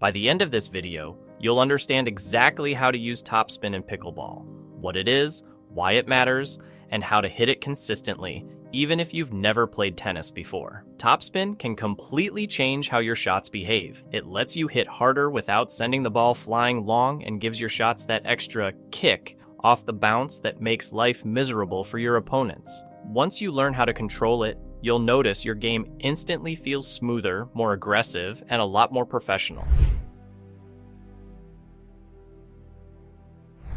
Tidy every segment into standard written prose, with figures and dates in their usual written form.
By the end of this video, you'll understand exactly how to use topspin in pickleball, what it is, why it matters, and how to hit it consistently, even if you've never played tennis before. Topspin can completely change how your shots behave. It lets you hit harder without sending the ball flying long and gives your shots that extra kick off the bounce that makes life miserable for your opponents. Once you learn how to control it, you'll notice your game instantly feels smoother, more aggressive, and a lot more professional.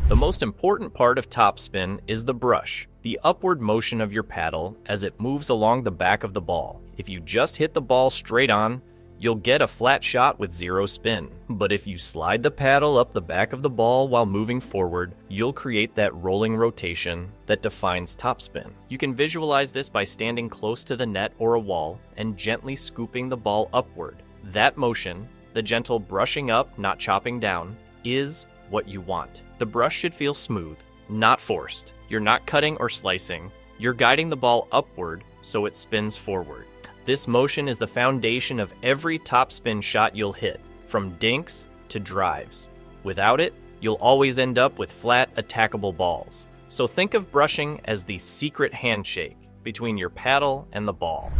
The most important part of topspin is the brush, the upward motion of your paddle as it moves along the back of the ball. If you just hit the ball straight on, you'll get a flat shot with zero spin. But if you slide the paddle up the back of the ball while moving forward, you'll create that rolling rotation that defines topspin. You can visualize this by standing close to the net or a wall and gently scooping the ball upward. That motion, the gentle brushing up, not chopping down, is what you want. The brush should feel smooth, not forced. You're not cutting or slicing. You're guiding the ball upward so it spins forward. This motion is the foundation of every topspin shot you'll hit, from dinks to drives. Without it, you'll always end up with flat, attackable balls. So think of brushing as the secret handshake between your paddle and the ball.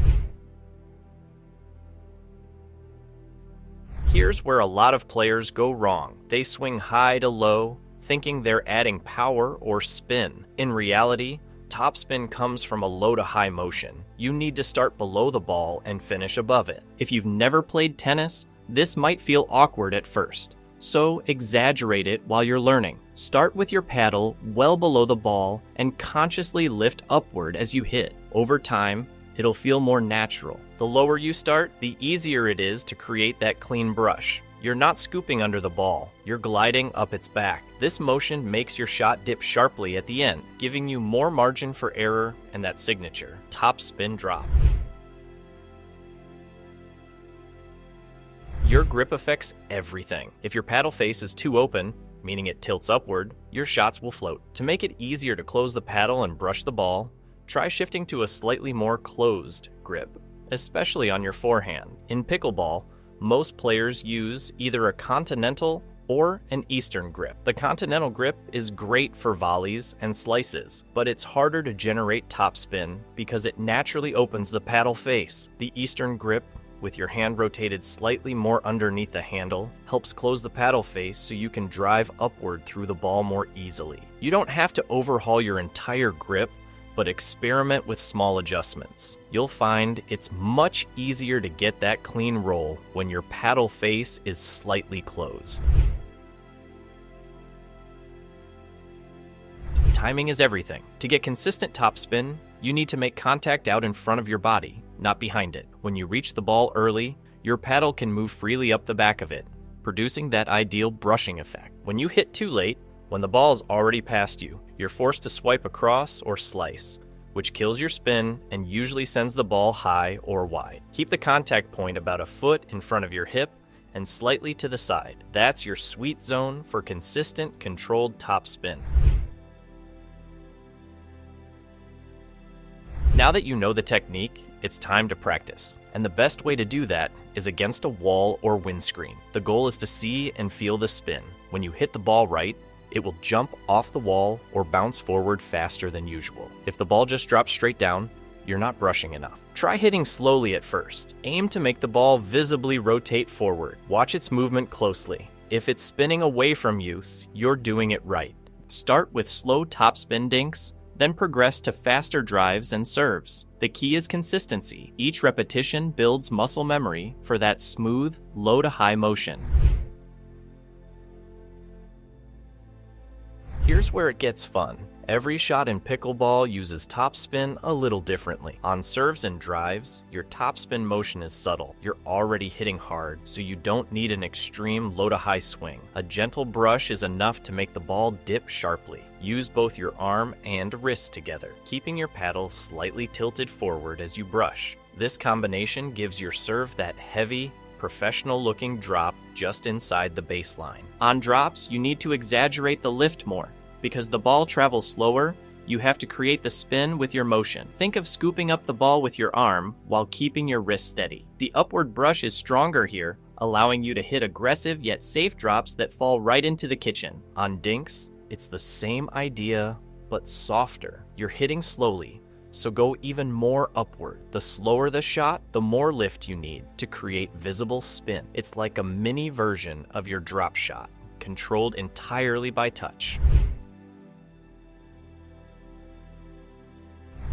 Here's where a lot of players go wrong. They swing high to low, thinking they're adding power or spin. In reality, topspin comes from a low to high motion. You need to start below the ball and finish above it. If you've never played tennis, this might feel awkward at first. So exaggerate it while you're learning. Start with your paddle well below the ball and consciously lift upward as you hit. Over time, it'll feel more natural. The lower you start, the easier it is to create that clean brush. You're not scooping under the ball, you're gliding up its back. This motion makes your shot dip sharply at the end, giving you more margin for error and that signature topspin drop. Your grip affects everything. If your paddle face is too open, meaning it tilts upward, your shots will float. To make it easier to close the paddle and brush the ball, try shifting to a slightly more closed grip, especially on your forehand. In pickleball, most players use either a continental or an eastern grip. The continental grip is great for volleys and slices, but it's harder to generate topspin because it naturally opens the paddle face. The eastern grip, with your hand rotated slightly more underneath the handle, helps close the paddle face so you can drive upward through the ball more easily. You don't have to overhaul your entire grip, but experiment with small adjustments. You'll find it's much easier to get that clean roll when your paddle face is slightly closed. Timing is everything. To get consistent topspin, you need to make contact out in front of your body, not behind it. When you reach the ball early, your paddle can move freely up the back of it, producing that ideal brushing effect. When you hit too late, when the ball's already past you, you're forced to swipe across or slice, which kills your spin and usually sends the ball high or wide. Keep the contact point about a foot in front of your hip and slightly to the side. That's your sweet zone for consistent, controlled topspin. Now that you know the technique, it's time to practice. And the best way to do that is against a wall or windscreen. The goal is to see and feel the spin. When you hit the ball right, it will jump off the wall or bounce forward faster than usual. If the ball just drops straight down, you're not brushing enough. Try hitting slowly at first. Aim to make the ball visibly rotate forward. Watch its movement closely. If it's spinning away from you, you're doing it right. Start with slow topspin dinks, then progress to faster drives and serves. The key is consistency. Each repetition builds muscle memory for that smooth, low to high motion. Here's where it gets fun. Every shot in pickleball uses topspin a little differently. On serves and drives, your topspin motion is subtle. You're already hitting hard, so you don't need an extreme low to high swing. A gentle brush is enough to make the ball dip sharply. Use both your arm and wrist together, keeping your paddle slightly tilted forward as you brush. This combination gives your serve that heavy, professional-looking drop just inside the baseline. On drops, you need to exaggerate the lift more. Because the ball travels slower, you have to create the spin with your motion. Think of scooping up the ball with your arm while keeping your wrist steady. The upward brush is stronger here, allowing you to hit aggressive yet safe drops that fall right into the kitchen. On dinks, it's the same idea, but softer. You're hitting slowly, so go even more upward. The slower the shot, the more lift you need to create visible spin. It's like a mini version of your drop shot, controlled entirely by touch.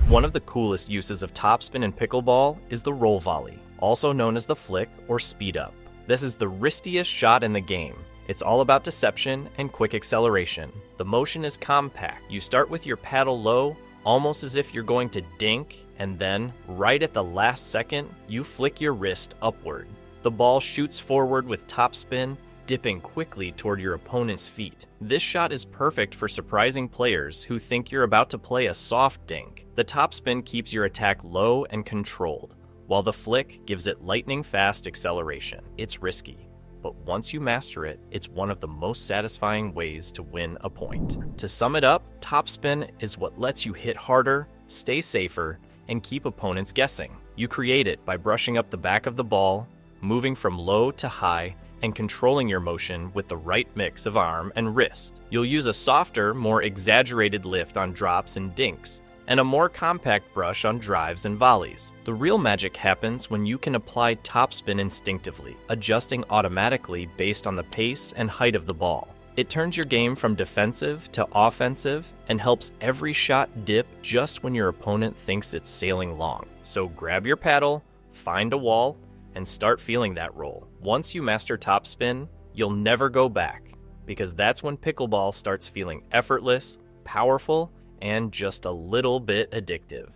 One of the coolest uses of topspin in pickleball is the roll volley, also known as the flick or speed up. This is the riskiest shot in the game. It's all about deception and quick acceleration. The motion is compact. You start with your paddle low, almost as if you're going to dink, and then, right at the last second, you flick your wrist upward. The ball shoots forward with topspin, dipping quickly toward your opponent's feet. This shot is perfect for surprising players who think you're about to play a soft dink. The topspin keeps your attack low and controlled, while the flick gives it lightning-fast acceleration. It's risky, but once you master it, it's one of the most satisfying ways to win a point. To sum it up, topspin is what lets you hit harder, stay safer, and keep opponents guessing. You create it by brushing up the back of the ball, moving from low to high, and controlling your motion with the right mix of arm and wrist. You'll use a softer, more exaggerated lift on drops and dinks, and a more compact brush on drives and volleys. The real magic happens when you can apply topspin instinctively, adjusting automatically based on the pace and height of the ball. It turns your game from defensive to offensive and helps every shot dip just when your opponent thinks it's sailing long. So grab your paddle, find a wall, and start feeling that roll. Once you master topspin, you'll never go back, because that's when pickleball starts feeling effortless, powerful, and just a little bit addictive.